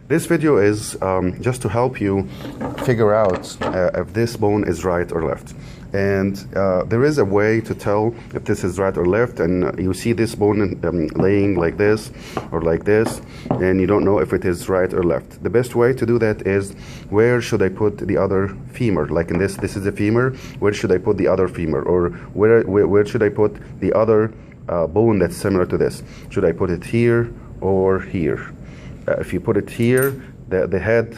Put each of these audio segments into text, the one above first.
This video is just to help you figure out if this bone is right or left. And there is a way to tell if this is right or left, and you see this bone laying like this or like this, and you don't know if it is right or left. The best way to do that is, where should I put the other femur? Like in this is the femur, where should I put the other femur? Or where should I put the other bone that's similar to this? Should I put it here or here? If you put it here, the head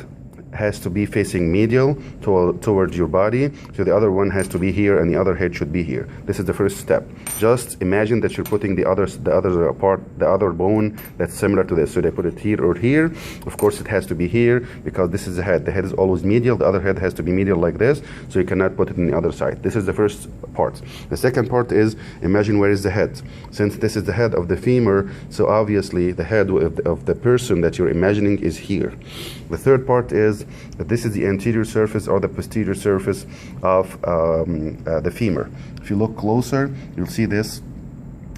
has to be facing medial towards your body, so the other one has to be here and the other head should be here. This is the first step. Just imagine that you're putting the other bone that's similar to this. So they put it here or here. Of course it has to be here because this is the head. The head is always medial, the other head has to be medial like this, so you cannot put it on the other side. This is the first part. The second part is, imagine where is the head. Since this is the head of the femur, so obviously the head of the person that you're imagining is here. The third part is that this is the anterior surface or the posterior surface of the femur. If you look closer, you'll see this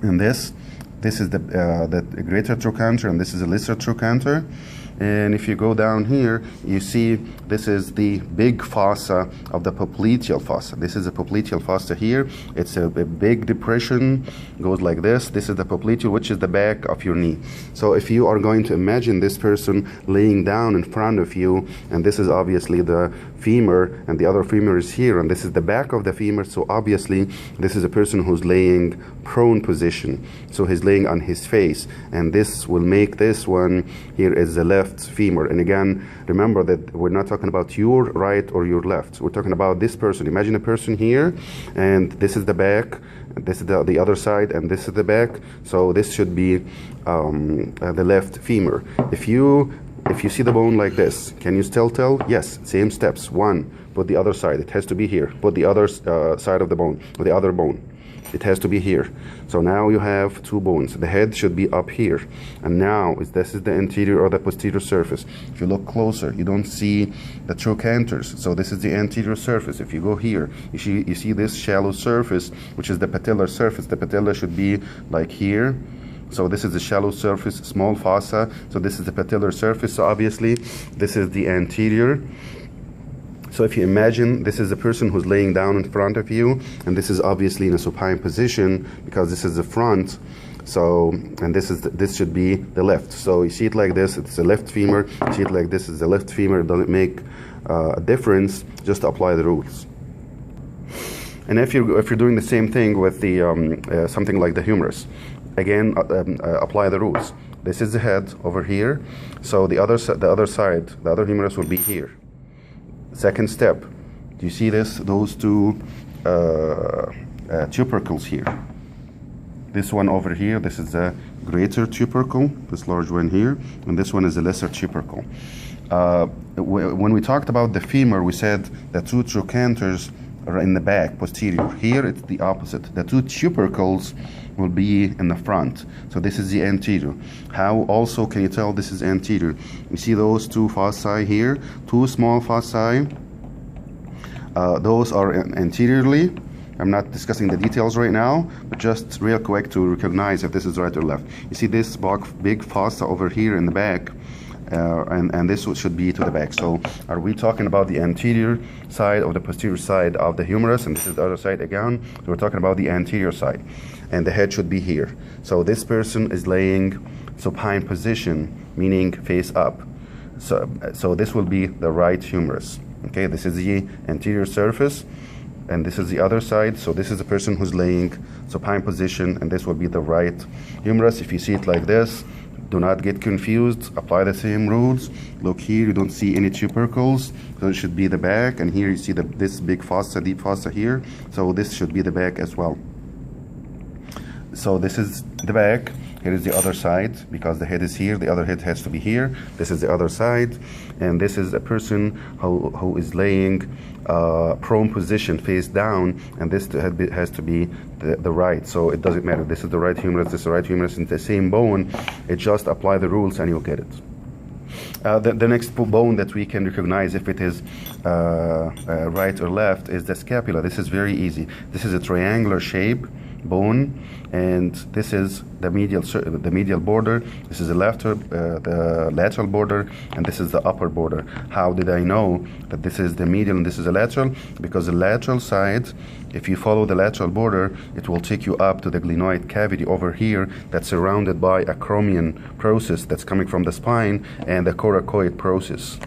and this. This is the greater trochanter and this is the lesser trochanter. And if you go down here, you see this is the big fossa of the popliteal fossa. This is the popliteal fossa here. It's a big depression, goes like this. This is the popliteal, which is the back of your knee. So if you are going to imagine this person laying down in front of you, and this is obviously the femur, and the other femur is here, and this is the back of the femur, so obviously this is a person who's laying prone position. So he's laying on his face, and this will make this one here is the left femur. And again, remember that we're not talking about your right or your left. We're talking about this person. Imagine a person here, and this is the back, this is the other side, and this is the back. So this should be the left femur. If you see the bone like this, can you still tell? Yes, same steps. One, put the other side. It has to be here. Put the other side of the bone, or the other bone. It has to be here. So now you have two bones. The head should be up here. And now this is the anterior or the posterior surface. If you look closer, you don't see the trochanters. So this is the anterior surface. If you go here, you see this shallow surface, which is the patellar surface. The patella should be like here. So this is the shallow surface, small fossa. So this is the patellar surface. So obviously this is the anterior. So if you imagine this is the person who's laying down in front of you, and this is obviously in a supine position because this is the front. So, and this should be the left. So you see it like this, it's the left femur. You see it like this, it's the left femur. It doesn't make a difference. Just apply the rules. And if you're doing the same thing with the something like the humerus, again apply the rules. This is the head over here. So the other side, the other humerus will be here. Second step, do you see those two tubercles here? This one over here, this is the greater tubercle, this large one here, and this one is the lesser tubercle. When we talked about the femur, we said the two trochanters are in the back, posterior. Here it's the opposite. The two tubercles will be in the front. So this is the anterior. How also can you tell this is anterior? You see those two fossae here, two small fossae. Those are anteriorly. I'm not discussing the details right now, but just real quick to recognize if this is right or left. You see this big fossa over here in the back, and this should be to the back. So are we talking about the anterior side or the posterior side of the humerus, and this is the other side again? So we're talking about the anterior side, and the head should be here. So this person is laying supine position, meaning face up. So this will be the right humerus. Okay, this is the anterior surface, and this is the other side. So this is the person who's laying supine position, and this will be the right humerus. If you see it like this, do not get confused. Apply the same rules. Look here, you don't see any tubercles, so it should be the back. And here you see this big fossa, deep fossa here. So this should be the back as well. So this is the back. Here is the other side, because the head is here, the other head has to be here. This is the other side, and this is a person who is laying prone position, face down, and this has to be the right. So it doesn't matter. This is the right humerus, this is the right humerus, in the same bone. It just apply the rules and you'll get it. The next bone that we can recognize if it is right or left is the scapula. This is very easy. This is a triangular shape. bone, and this is the medial border. This is the lateral border, and this is the upper border. How did I know that this is the medial and this is the lateral? Because the lateral side, if you follow the lateral border, it will take you up to the glenoid cavity over here that's surrounded by a chromium process that's coming from the spine and the coracoid process.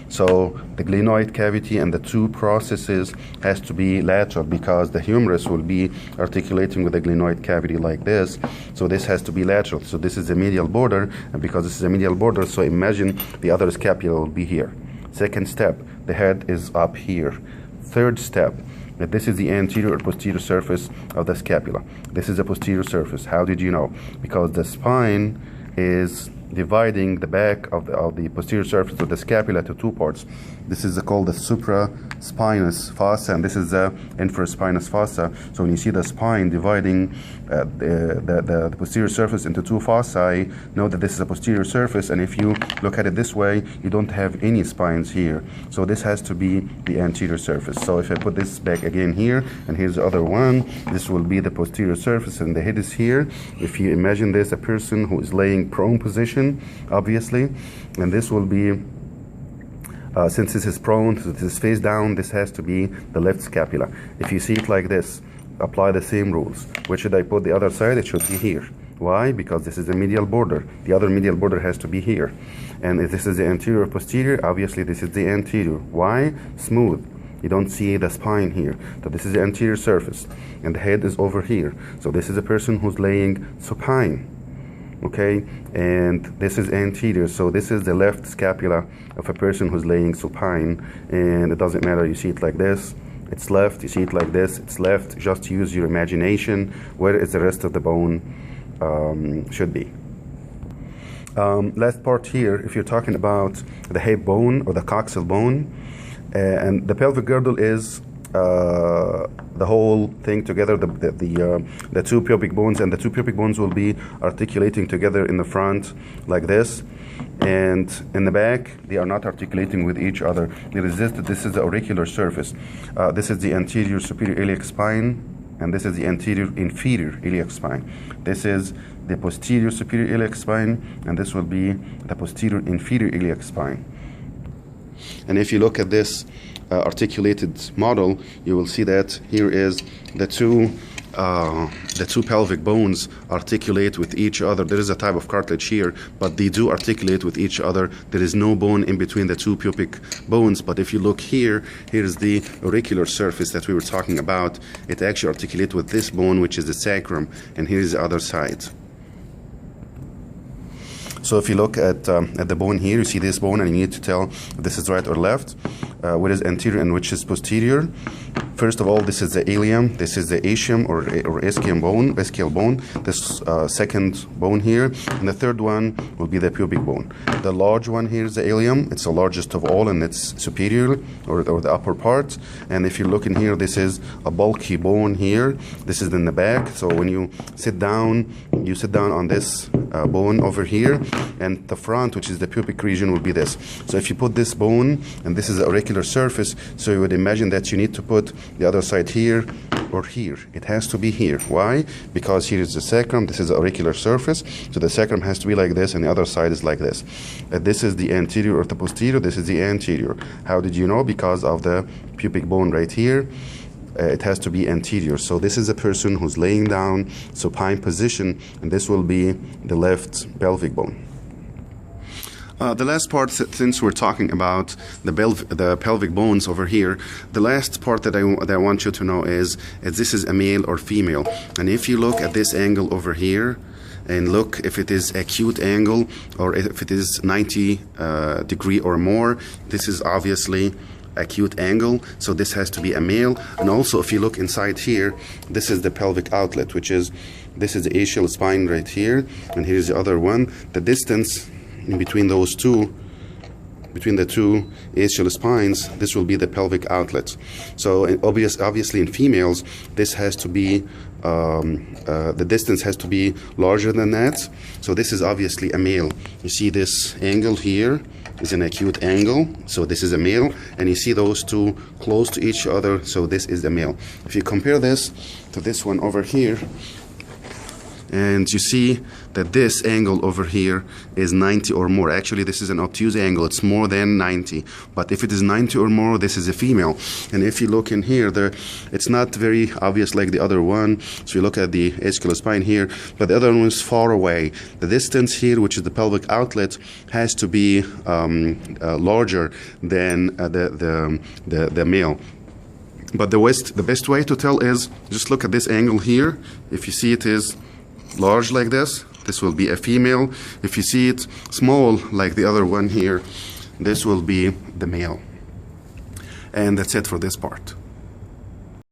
So the glenoid cavity and the two processes has to be lateral because the humerus will be articulating with the glenoid cavity like this. So this has to be lateral. So this is the medial border, and because this is a medial border, so imagine the other scapula will be here. Second step, the head is up here. Third step, that this is the anterior or posterior surface of the scapula. This is the posterior surface. How did you know? Because the spine is dividing the back of the posterior surface of the scapula to two parts. This is called the supraspinous fossa, and this is the infraspinous fossa. So when you see the spine dividing the posterior surface into two fossae, know that this is a posterior surface, and if you look at it this way, you don't have any spines here. So this has to be the anterior surface. So if I put this back again here, and here's the other one, this will be the posterior surface, and the head is here. If you imagine this, a person who is laying prone position, obviously, and this will be since this is prone, so this is face down, this has to be the left scapula. If you see it like this, apply the same rules. Where should I put the other side? It should be here. Why? Because this is the medial border. The other medial border has to be here. And if this is the anterior or posterior, obviously this is the anterior. Why? Smooth. You don't see the spine here. So this is the anterior surface, and the head is over here. So this is a person who's laying supine. Okay, and this is anterior, so this is the left scapula of a person who's laying supine, and it doesn't matter, you see it like this, it's left, you see it like this, it's left. Just use your imagination. Where is the rest of the bone should be. Last part here, if you're talking about the hip bone or the coxal bone, and the pelvic girdle is the whole thing together, the two pubic bones, and the two pubic bones will be articulating together in the front like this, and in the back they are not articulating with each other. This is the auricular surface. This is the anterior superior iliac spine, and this is the anterior inferior iliac spine. This is the posterior superior iliac spine, and this will be the posterior inferior iliac spine. And if you look at this articulated model, you will see that here is the two pelvic bones articulate with each other. There is a type of cartilage here, but they do articulate with each other. There is no bone in between the two pubic bones. But if you look here, here's the auricular surface that we were talking about. It actually articulates with this bone, which is the sacrum, and here's the other side. So if you look at the bone here, you see this bone, and you need to tell if this is right or left, what is anterior and which is posterior. First of all, this is the ilium, this is the ischium or ischial bone, this second bone here, and the third one will be the pubic bone. The large one here is the ilium, it's the largest of all, and it's superior or the upper part. And if you look in here, this is a bulky bone here, this is in the back. So when you sit down on this bone over here, and the front, which is the pubic region, will be this. So if you put this bone, and this is the auricular surface, so you would imagine that you need to put the other side here or here. It has to be here. Why? Because here is the sacrum, this is the auricular surface, so the sacrum has to be like this, and the other side is like this. This is the anterior or the posterior, this is the anterior. How did you know? Because of the pubic bone right here. It has to be anterior. So this is a person who's laying down supine position, and this will be the left pelvic bone. The last part, since we're talking about the pelvic bones over here, the last part that I want you to know is this is a male or female. And if you look at this angle over here, and look if it is acute angle or if it is 90 degree or more, this is obviously acute angle, so this has to be a male. And also if you look inside here, this is the pelvic outlet, this is the ischial spine right here, and here's the other one. The distance in between those two, between the two ischial spines, this will be the pelvic outlet. So obviously in females, this has to be the distance has to be larger than that. So this is obviously a male. You see this angle here, is an acute angle, so this is a male, and you see those two close to each other, so this is the male. If you compare this to this one over here, and you see that this angle over here is 90 or more. Actually, this is an obtuse angle. It's more than 90. But if it is 90 or more, this is a female. And if you look in here, it's not very obvious like the other one. So you look at the ischial spine here, but the other one is far away. The distance here, which is the pelvic outlet, has to be larger than the male. But the best way to tell is just look at this angle here. If you see it is large like this will be a female. If you see it small like the other one here, this will be the male. And that's it for this part.